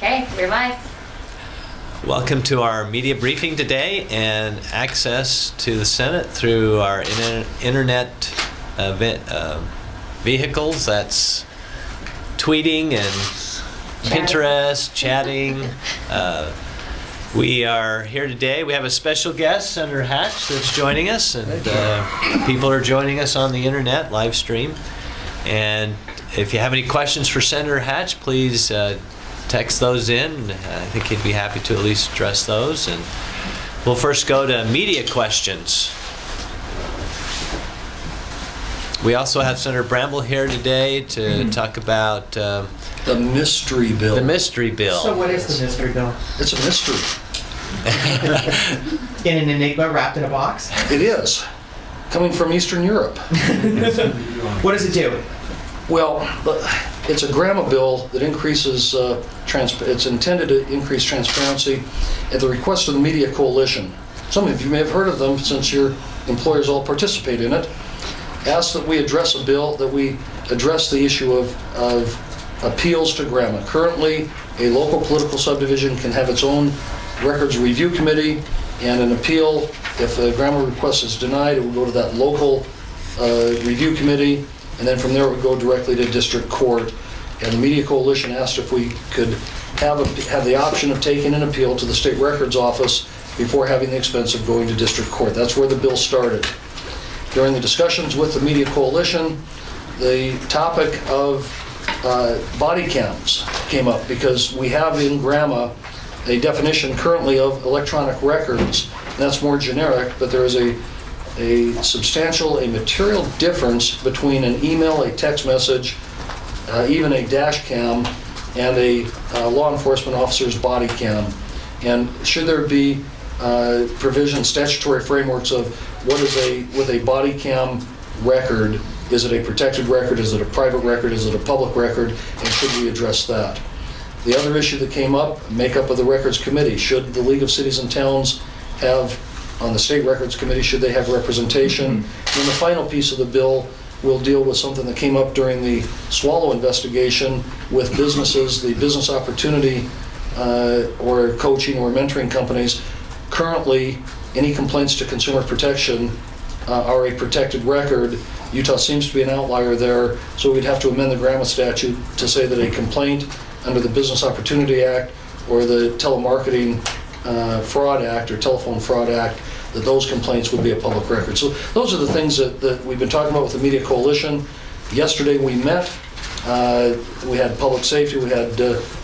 Okay, we're live. Welcome to our media briefing today and access to the Senate through our internet vehicles. That's tweeting and Pinterest, chatting. We are here today. We have a special guest, Senator Hatch, that's joining us, and people are joining us on the internet live stream. And if you have any questions for Senator Hatch, please text those in. I think he'd be happy to at least address those. And we'll first go to media questions. We also have Senator Bramble here today to talk about the mystery bill. The mystery bill. So what is the mystery bill? It's a mystery. In an enigma wrapped in a box? It is. Coming from Eastern Europe. What does it do? Well, it's a grandma bill that increases, it's intended to increase transparency at the request of the Media Coalition. Some of you may have heard of them since your employers all participate in it. Asked that we address a bill, that we address the issue of appeals to grandma. Currently, a local political subdivision can have its own records review committee, and an appeal, if a grandma request is denied, it will go to that local review committee, and then from there it would go directly to district court. And the Media Coalition asked if we could have the option of taking an appeal to the state records office before having the expense of going to district court. That's where the bill started. During the discussions with the Media Coalition, the topic of body cams came up, because we have in grandma a definition currently of electronic records. That's more generic, but there is a material difference between an email, a text message, even a dash cam, and a law enforcement officer's body cam. And should there be provision, statutory frameworks of what is with a body cam record? Is it a protected record? Is it a private record? Is it a public record? And should we address that? The other issue that came up, makeup of the records committee. Should the League of Cities and Towns have, on the state records committee, should they have representation? And the final piece of the bill will deal with something that came up during the Swallow investigation with businesses, the business opportunity or coaching or mentoring companies. Currently, any complaints to consumer protection are a protected record. Utah seems to be an outlier there, so we'd have to amend the grandma statute to say that a complaint under the Business Opportunity Act or the Telemarketing Fraud Act or Telephone Fraud Act, that those complaints would be a public record. So those are the things that we've been talking about with the Media Coalition. Yesterday we met. We had public safety, we had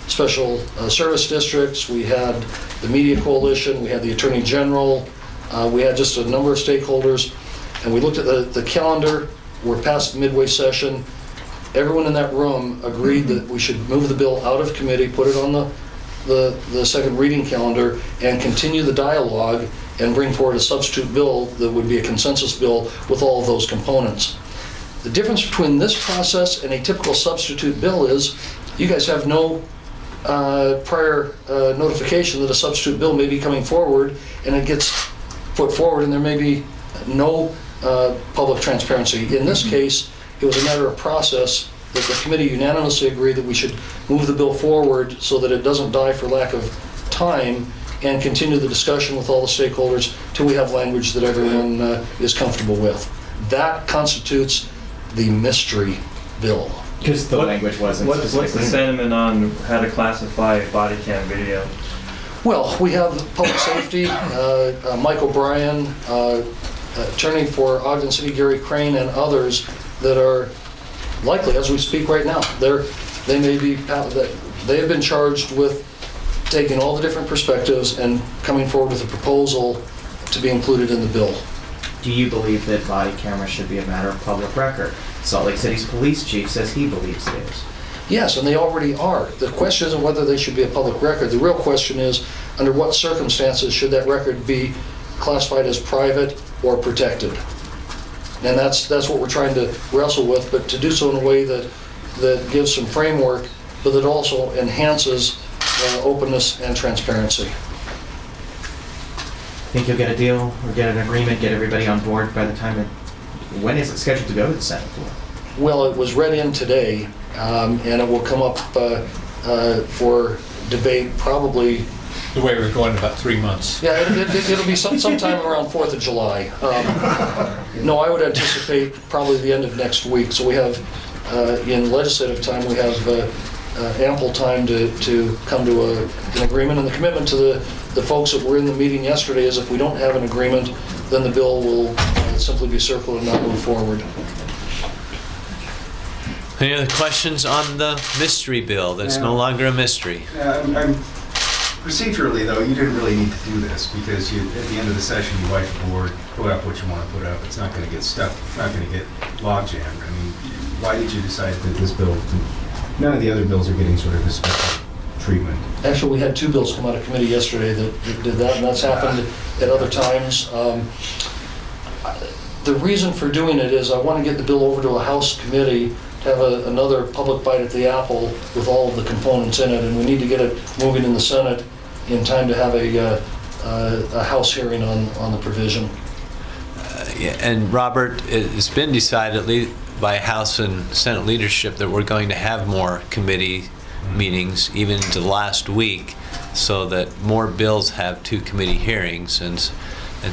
special service districts, we had the Media Coalition, we had the Attorney General, we had just a number of stakeholders, and we looked at the calendar. We're past the midway session. Everyone in that room agreed that we should move the bill out of committee, put it on the second reading calendar, and continue the dialogue and bring forward a substitute bill that would be a consensus bill with all of those components. The difference between this process and a typical substitute bill is you guys have no prior notification that a substitute bill may be coming forward, and it gets put forward and there may be no public transparency. In this case, it was a matter of process that the committee unanimously agreed that we should move the bill forward so that it doesn't die for lack of time, and continue the discussion with all the stakeholders till we have language that everyone is comfortable with. That constitutes the mystery bill. Because the language wasn't What's the sentiment on how to classify body cam video? Well, we have public safety, Mike O'Brien, attorney for Ogden City, Gary Crane, and others that are likely, as we speak right now, they have been charged with taking all the different perspectives and coming forward with a proposal to be included in the bill. Do you believe that body cameras should be a matter of public record? Salt Lake City's police chief says he believes it is. Yes, and they already are. The question isn't whether they should be a public record. The real question is, under what circumstances should that record be classified as private or protected? And that's what we're trying to wrestle with, but to do so in a way that gives some framework, but that also enhances openness and transparency. Think you'll get a deal or get an agreement, get everybody on board by the time when is it scheduled to go to the Senate floor? Well, it was read in today, and it will come up for debate probably. The way we're going, about 3 months. Yeah, it'll be sometime around 4th of July. No, I would anticipate probably the end of next week. So we have, in legislative time, we have ample time to come to an agreement. And the commitment to the folks that were in the meeting yesterday is if we don't have an agreement, then the bill will simply be circled and not move forward. Any other questions on the mystery bill that's no longer a mystery? Procedurally, though, you didn't really need to do this because at the end of the session, you whiteboard, put up what you want to put up. It's not going to get stuck. It's not going to get log jammed. I mean, why did you decide that this bill? None of the other bills are getting sort of a special treatment. Actually, we had 2 bills come out of committee yesterday that did that, and that's happened at other times. The reason for doing it is I want to get the bill over to a House committee to have another public bite at the apple with all of the components in it, and we need to get it moving in the Senate in time to have a House hearing on the provision. Yeah, and Robert, it's been decided by House and Senate leadership that we're going to have more committee meetings, even into the last week, so that more bills have 2 committee hearings. And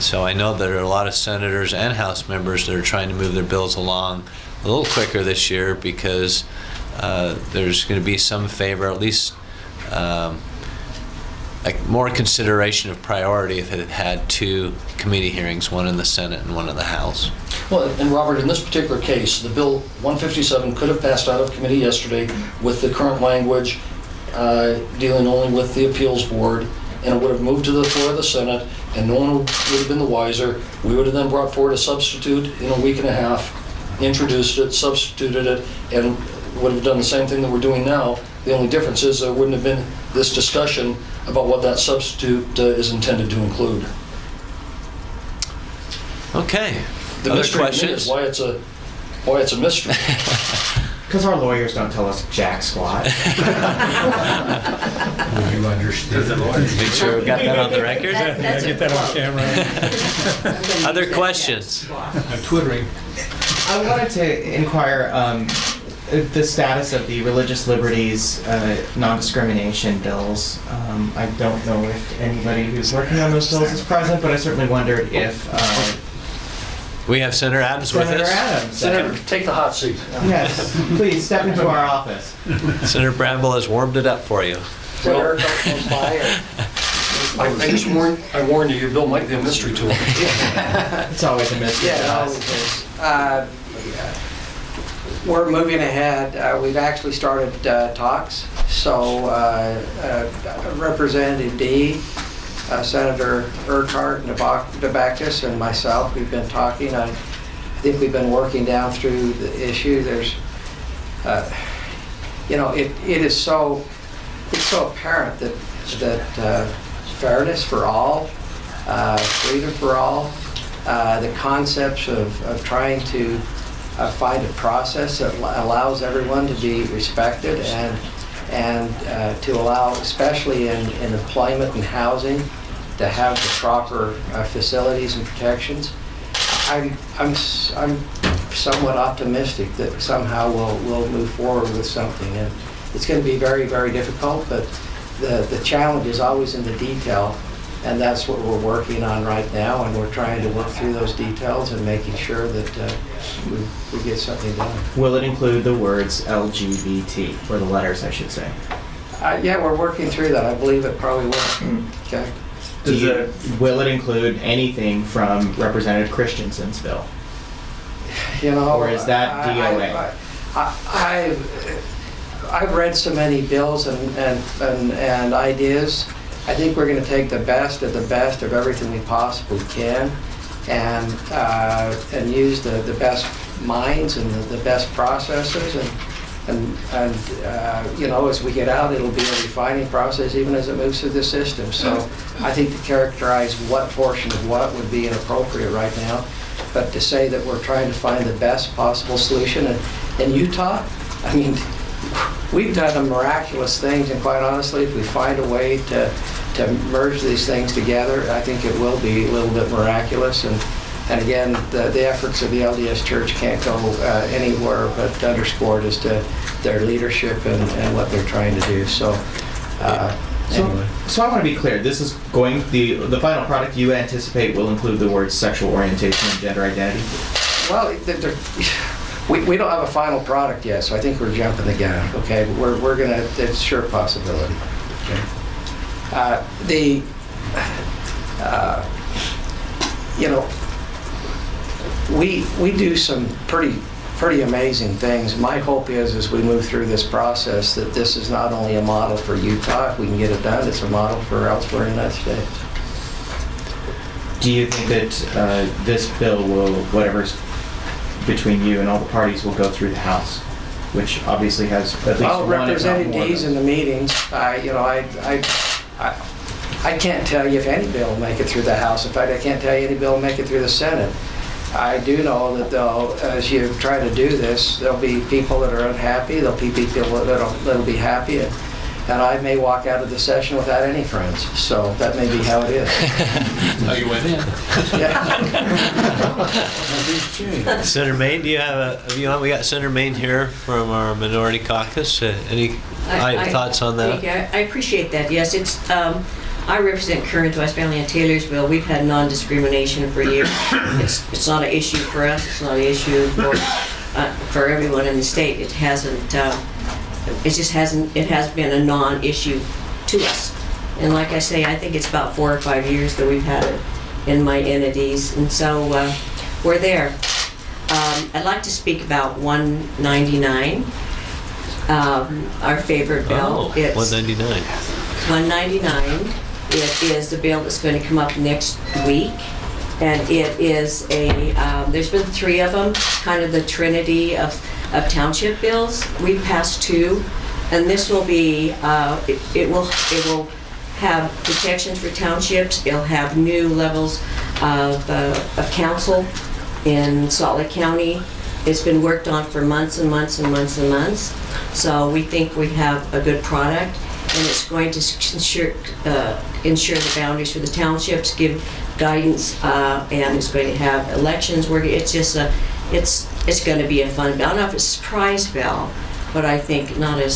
so I know there are a lot of senators and House members that are trying to move their bills along a little quicker this year because there's going to be some favor, at least like more consideration of priority if it had 2 committee hearings, one in the Senate and one in the House. Well, and Robert, in this particular case, the bill 157 could have passed out of committee yesterday with the current language dealing only with the appeals board, and it would have moved to the floor of the Senate, and no one would have been the wiser. We would have then brought forward a substitute in a week and a half, introduced it, substituted it, and would have done the same thing that we're doing now. The only difference is there wouldn't have been this discussion about what that substitute is intended to include. Okay. The Other mystery to me questions? is why it's a mystery. Because our lawyers don't tell us jack squat. You understood. Make sure we got that on the record. Yeah, get that on camera. Other questions? I'm twittering. I wanted to inquire the status of the religious liberties non-discrimination bills. I don't know if anybody who's working on those bills is present, but I certainly wondered if We have Senator Adams with Senator us. Adams. Senator, take the hot seat. Yes, please step into our office. Senator Bramble has warmed it up for you. Well, I just warned you, your bill might be a mystery to him. It's always a mystery. Yeah, to it us. always is. We're moving ahead. We've actually started talks. So Representative D, Senator Urquhart, Nabakis, and myself, we've been talking. I think we've been working down through the issue. There's, it's so apparent that fairness for all, freedom for all, the concepts of trying to find a process that allows everyone to be respected and to allow, especially in employment and housing, to have the proper facilities and protections. I'm somewhat optimistic that somehow we'll move forward with something, and it's going to be very, very difficult, but the challenge is always in the detail, and that's what we're working on right now, and we're trying to work through those details and making sure that we get something done. Will it include the words LGBT, or the letters, I should say? Yeah, we're working through that. I believe it probably will. Okay. Will it include anything from Representative Christensen's bill? Or is that DOA? I've read so many bills and ideas. I think we're going to take the best of everything we possibly can, and use the best minds and the best processes, and as we get out, it'll be a refining process even as it moves through the system. So I think to characterize what portion of what would be inappropriate right now, but to say that we're trying to find the best possible solution. And in Utah, I mean, we've done miraculous things, and quite honestly, if we find a way to merge these things together, I think it will be a little bit miraculous. And again, the efforts of the LDS Church can't go anywhere but underscored as to their leadership and what they're trying to do. So anyway. So I want to be clear. This is going the final product you anticipate will include the words sexual orientation and gender identity. Well, we don't have a final product yet, so I think we're jumping the gun, okay? But we're gonna, it's sure a possibility. Okay. You know, we do some pretty amazing things. My hope is, as we move through this process, that this is not only a model for Utah, if we can get it done, it's a model for elsewhere in the United States. Do you think that this bill will, whatever's between you and all the parties, will go through the House, which obviously has at least Well, one, if not represented more D's in votes? the meetings, I can't tell you if any bill will make it through the House. In fact, I can't tell you any bill will make it through the Senate. I do know that though, as you try to do this, there'll be people that are unhappy, there'll be people that'll be happy, and I may walk out of the session without any friends. So that may be how it is. Oh, you went in? Senator Main, do you have a view on? We got Senator Main here from our minority caucus. Any thoughts on that? I appreciate that. Yes, it's. I represent Current, West Valley, and Taylorsville. We've had non-discrimination for years. It's not an issue for us. It's not an issue for everyone in the state. It hasn't. It just hasn't. It has been a non-issue to us. And like I say, I think it's about 4 or 5 years that we've had it in my entities, and so we're there. I'd like to speak about 199, our favorite bill. Oh, It's 199. 199. It is the bill that's going to come up next week, and it is there's been 3 of them, kind of the trinity of township bills. We passed 2, and this will be, it will have protections for townships. It'll have new levels of council in Salt Lake County. It's been worked on for months and months and months and months. So we think we have a good product, and it's going to ensure the boundaries for the townships, give guidance, and it's going to have elections. It's going to be a fun bill. I don't know if it's a surprise bill, but I think not as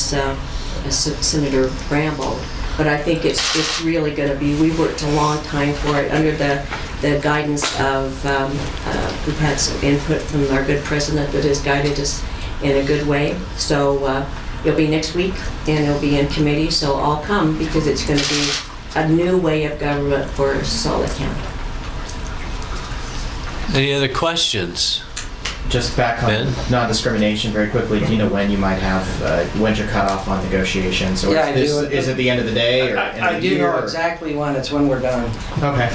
Senator Bramble. But I think it's really going to be, we worked a long time for it under the guidance of, we've had some input from our good president that has guided us in a good way. So it'll be next week, and it'll be in committee, so I'll come because it's going to be a new way of government for Salt Lake County. Any other questions? Just back on Ben? non-discrimination very quickly, do you know when you might have, when's your cutoff on negotiations? Or Yeah, I do. is it the end of the day or end of I the do year, know or- exactly when. It's when we're done. Okay.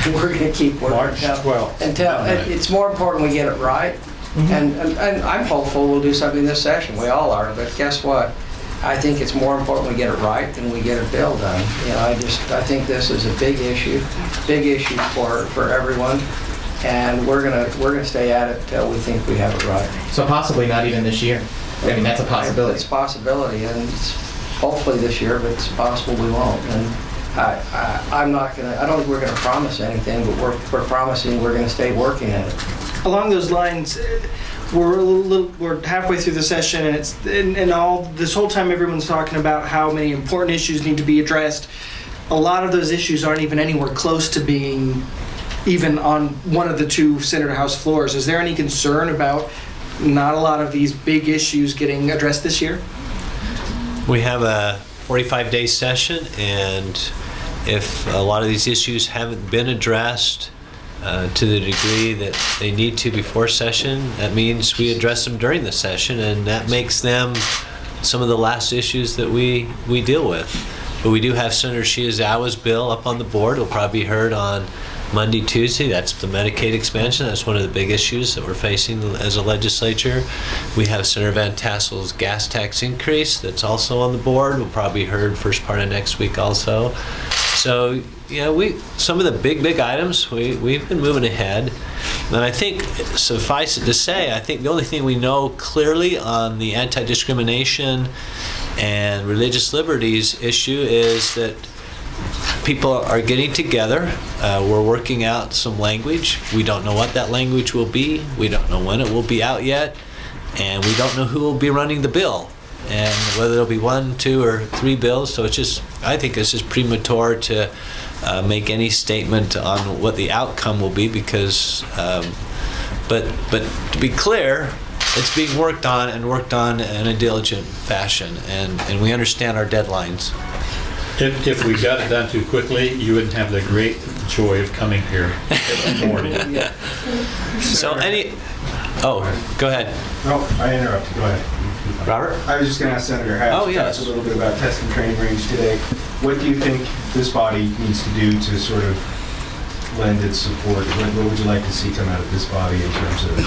And we're going to keep working. March 12th. It's more important we get it right. And I'm hopeful we'll do something this session. We all are. But guess what? I think it's more important we get it right than we get a bill done. You know, I think this is a big issue for everyone. And we're gonna stay at it till we think we have it right. So possibly not even this year. I mean, that's a possibility. It's a possibility, and it's hopefully this year, but it's possible we won't. And I don't think we're gonna promise anything, but we're promising we're gonna stay working at it. Along those lines, we're halfway through the session, and this whole time everyone's talking about how many important issues need to be addressed. A lot of those issues aren't even anywhere close to being even on one of the 2 Senate or House floors. Is there any concern about not a lot of these big issues getting addressed this year? We have a 45-day session, and if a lot of these issues haven't been addressed to the degree that they need to before session, that means we address them during the session, and that makes them some of the last issues that we deal with. But we do have Senator Shiazawa's bill up on the board. It'll probably be heard on Monday, Tuesday. That's the Medicaid expansion. That's one of the big issues that we're facing as a legislature. We have Senator Van Tassel's gas tax increase that's also on the board. We'll probably be heard first part of next week also. So, some of the big items, we've been moving ahead. And I think, suffice it to say, I think the only thing we know clearly on the anti-discrimination and religious liberties issue is that people are getting together. We're working out some language. We don't know what that language will be. We don't know when it will be out yet. And we don't know who will be running the bill. and whether there'll be 1, 2, or 3 bills. So I think it's just premature to make any statement on what the outcome will be because, but to be clear, it's being worked on in a diligent fashion, and we understand our deadlines. If we got it done too quickly, you wouldn't have the great joy of coming here every morning. So go ahead. Oh, I interrupted. Go ahead. Robert? I was just going to ask Senator Hatch Oh, yes. a little bit about test and training range today. What do you think this body needs to do to sort of lend its support? What would you like to see come out of this body in terms of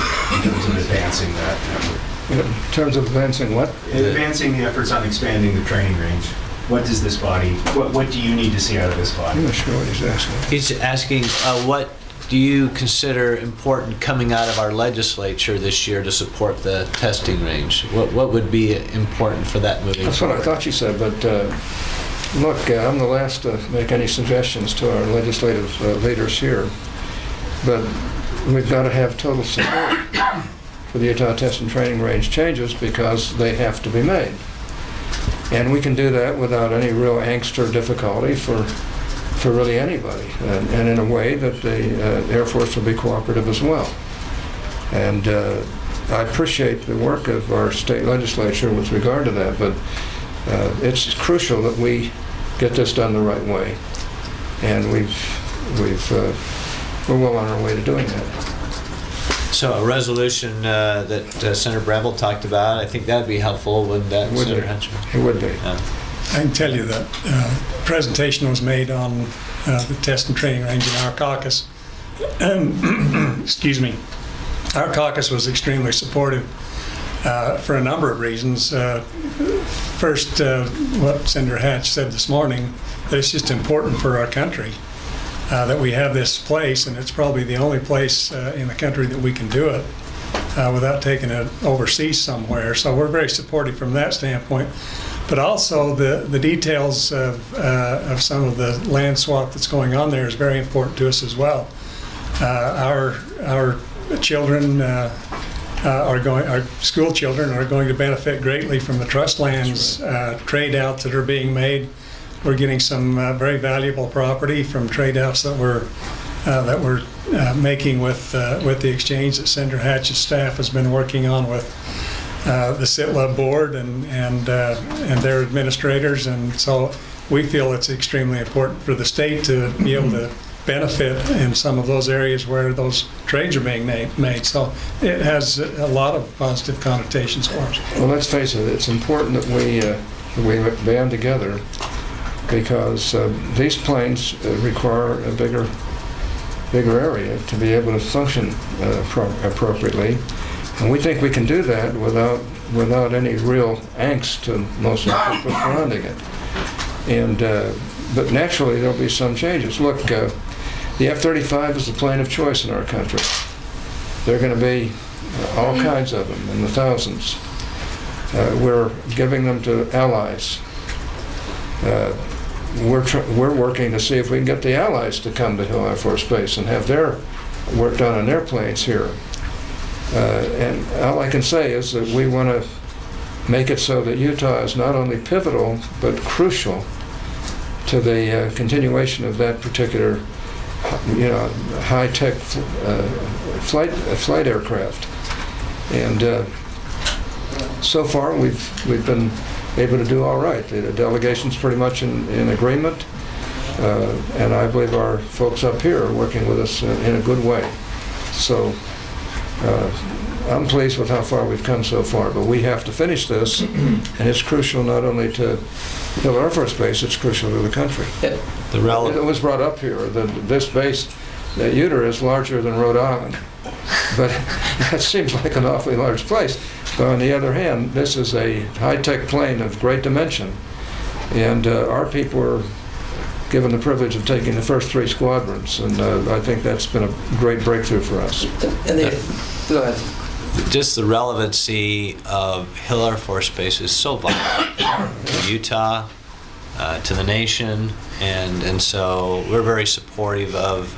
advancing that effort? In terms of advancing what? Advancing the efforts on expanding the training range. What does this body, what do you need to see out of this body? I'm not sure what he's asking. He's asking, what do you consider important coming out of our legislature this year to support the testing range? What would be important for that moving That's what forward? I thought you said, but look, I'm the last to make any suggestions to our legislative leaders here, but we've got to have total support for the Utah Test and Training Range changes because they have to be made. And we can do that without any real angst or difficulty for really anybody, and in a way that the Air Force will be cooperative as well. And I appreciate the work of our state legislature with regard to that, but it's crucial that we get this done the right way. And we're well on our way to doing that. So a resolution that Senator Breville talked about, I think that would be helpful, wouldn't that, Would Senator be. Hunter? It would be. I can tell you that presentation was made on the test and training range in our caucus. Excuse me. Our caucus was extremely supportive for a number of reasons. First, what Senator Hatch said this morning, that it's just important for our country that we have this place, and it's probably the only place in the country that we can do it without taking it overseas somewhere. So we're very supportive from that standpoint. But also the details of some of the land swap that's going on there is very important to us as well. Our children our school children are going to benefit greatly from the trust lands trade outs that are being made. We're getting some very valuable property from trade outs that we're making with the exchange that Senator Hatch's staff has been working on with the SITLA board and their administrators, and so we feel it's extremely important for the state to be able to benefit in some of those areas where those trades are being made. So it has a lot of positive connotations for us. Well, let's face it, it's important that we band together because these planes require a bigger area to be able to function appropriately. And we think we can do that without any real angst to most of the people surrounding it. And but naturally there'll be some changes. Look, the F-35 is the plane of choice in our country. There are going to be all kinds of them in the thousands. We're giving them to allies. We're working to see if we can get the allies to come to Hill Air Force Base and have their work done on their planes here. And all I can say is that we want to make it so that Utah is not only pivotal but crucial to the continuation of that particular, high-tech flight aircraft. And so far, we've been able to do all right. The delegation's pretty much in agreement, and I believe our folks up here are working with us in a good way. So I'm pleased with how far we've come so far, but we have to finish this, and it's crucial not only to Hill Air Force Base, it's crucial to the country. It was brought up here that this base at Uter is larger than Rhode Island, but that seems like an awfully large place. But on the other hand, this is a high-tech plane of great dimension, and our people were given the privilege of taking the first 3 squadrons, and I think that's been a great breakthrough for us. Go ahead. Just the relevancy of Hill Air Force Base is so vital to Utah, to the nation, and so we're very supportive of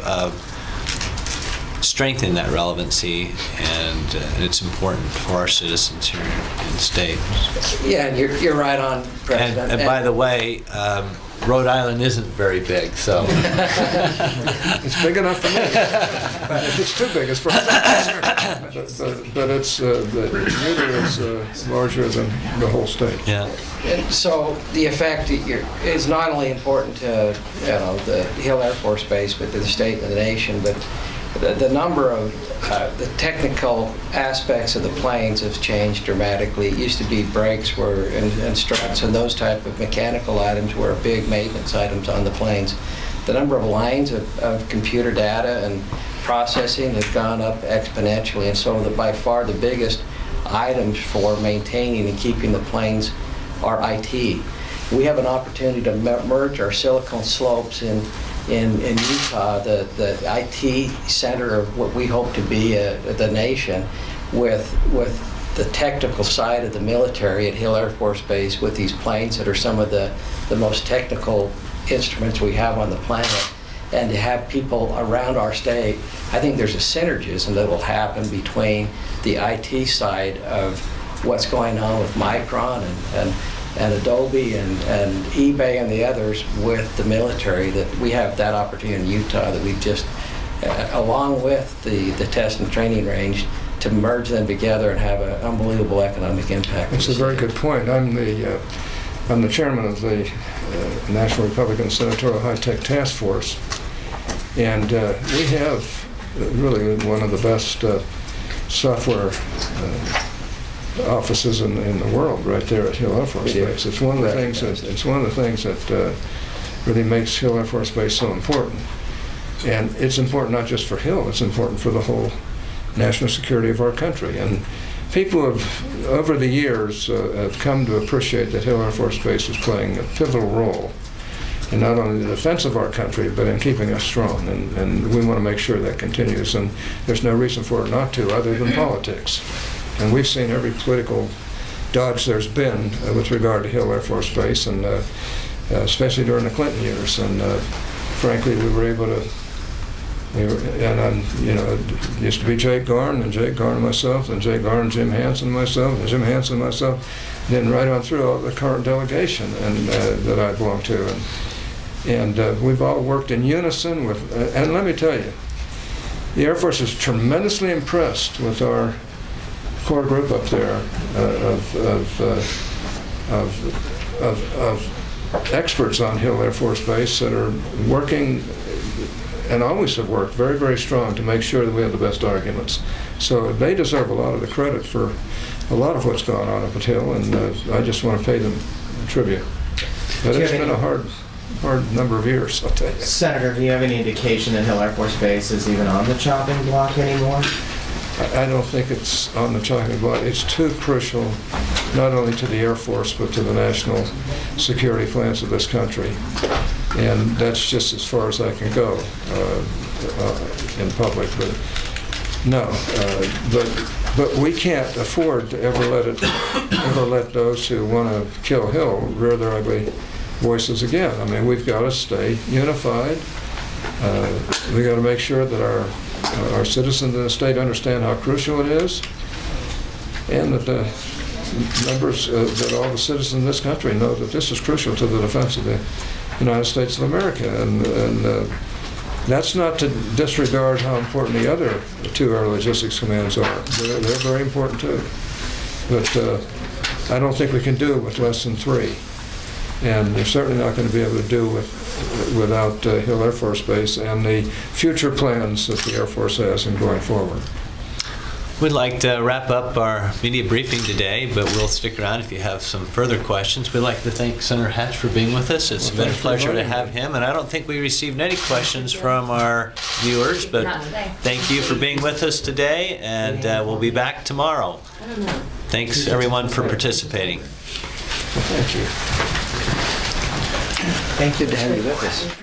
strengthen that relevancy, and it's important for our citizens here in the state. Yeah, and you're right on, President. And by the way, Rhode Island isn't very big, so. It's big enough for me. It's too big as far as I'm concerned. But it's, really is larger than the whole state. Yeah. And so the effect is not only important to the Hill Air Force Base, but to the state and the nation. But the number of the technical aspects of the planes have changed dramatically. It used to be brakes and struts and those type of mechanical items were big maintenance items on the planes. The number of lines of computer data and processing has gone up exponentially, and so by far the biggest items for maintaining and keeping the planes are IT. We have an opportunity to merge our Silicon Slopes in Utah, the IT center of what we hope to be the nation, with the technical side of the military at Hill Air Force Base, with these planes that are some of the most technical instruments we have on the planet, and to have people around our state. I think there's a synergism that will happen between the IT side of what's going on with Micron and Adobe and eBay and the others with the military, that we have that opportunity in Utah that we've just, along with the test and training range, to merge them together and have an unbelievable economic impact. That's a very good point. I'm the chairman of the National Republican Senatorial High-Tech Task Force, and we have really one of the best software offices in the world right there at Hill Air Force Base. It's one of the things that really makes Hill Air Force Base so important. And it's important not just for Hill, it's important for the whole national security of our country. And people have, over the years, have come to appreciate that Hill Air Force Base is playing a pivotal role in not only the defense of our country, but in keeping us strong. And we want to make sure that continues. And there's no reason for it not to, other than politics. And we've seen every political dodge there's been with regard to Hill Air Force Base, and especially during the Clinton years. And frankly, we were able to. It used to be Jake Garn and myself, and Jake Garn, Jim Hansen, and myself, and Jim Hansen, and myself. Then right on through all the current delegation and that I belong to, and we've all worked in unison with. And let me tell you, the Air Force is tremendously impressed with our core group up there of experts on Hill Air Force Base that are working and always have worked very, very strong to make sure that we have the best arguments. So they deserve a lot of the credit for a lot of what's gone on up at Hill, and I just want to pay them tribute. But it's been a hard number of years, I'll tell you. Senator, do you have any indication that Hill Air Force Base is even on the chopping block anymore? I don't think it's on the chopping block. It's too crucial, not only to the Air Force, but to the national security plans of this country. And that's just as far as I can go in public. But no, but we can't afford to ever let those who want to kill Hill rear their ugly voices again. I mean, we've got to stay unified. We got to make sure that our citizens in the state understand how crucial it is, and that the members, that all the citizens in this country know that this is crucial to the defense of the United States of America. And that's not to disregard how important the other two air logistics commands are. They're very important too. But I don't think we can do it with less than three. And you're certainly not going to be able to do without Hill Air Force Base and the future plans that the Air Force has in going forward. We'd like to wrap up our media briefing today, but we'll stick around if you have some further questions. We'd like to thank Senator Hatch for being with us. It's been a pleasure to have him, and I don't think we received any questions from our viewers, but thank you for being with us today, and we'll be back tomorrow. Thanks everyone for participating. Thank you. Thank you to have you with us.